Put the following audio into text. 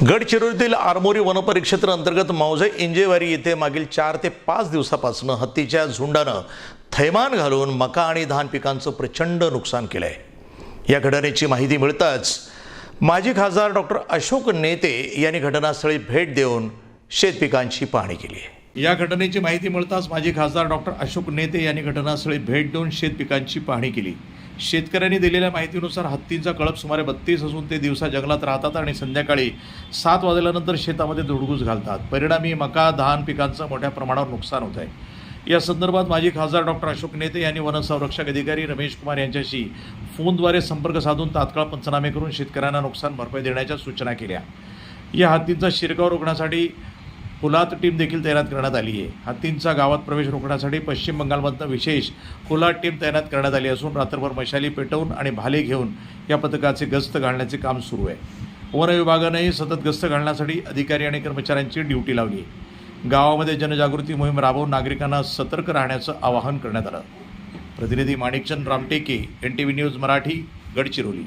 गडचिरोलीतील आरमोरी वनपरिक्षेत्र अंतर्गत मौजे इंजेवारी येथे मागील 4 ते 5 दिवसापासून हत्तीच्या झुंडानं थैमान घालून मका आणि धान पिकांचं प्रचंड नुकसान केलंय। या घटनेची माहिती मिळताच माजी खासदार डॉक्टर अशोक नेते यांनी घटनास्थळी भेट देऊन शेतपिकांची पाहणी केली। या घटनेची माहिती मिळताच माजी खासदार डॉक्टर अशोक नेते यांनी घटनास्थळी भेट देऊन शेतपिकांची पाहणी केली। शेतकऱ्यांनी दिलेल्या माहितीनुसार हत्तींचा कळप सुमारे 32 असून ते दिवसा जंगलात राहतात आणि संध्याकाळी 7 वाजल्यानंतर शेतामध्ये धुडगूस घालतात। परिणामी मका धान पिकांचं मोठ्या प्रमाणावर नुकसान होत आहे। या संदर्भात माजी खासदार डॉक्टर अशोक नेते यांनी वनसंरक्षक अधिकारी रमेश कुमार यांच्याशी फोनद्वारे संपर्क साधून तात्काळ पंचनामे करून शेतकऱ्यांना नुकसान भरपाई देण्याच्या सूचना केल्या। या हत्तींचा शिरकाव रोखण्यासाठी फुलात टीम देखील तैनात करण्यात आली आहे। हत्तींचा गावात प्रवेश रोखण्यासाठी पश्चिम बंगालमधून विशेष फुलात टीम तैनात करण्यात आली असून रात्रभर मशाली पेटवून आणि भाले घेऊन या पथकाचे गस्त घालण्याचे काम सुरू आहे। वन विभागानेही सतत गस्त घालण्यासाठी अधिकारी आणि कर्मचाऱ्यांची ड्युटी लावली आहे। गावामध्ये जनजागृती मोहीम राबवून नागरिकांना सतर्क राहण्याचं आवाहन करण्यात आलं। प्रतिनिधी माणिकचंद रामटेके, NTV न्यूज मराठी, गडचिरोली।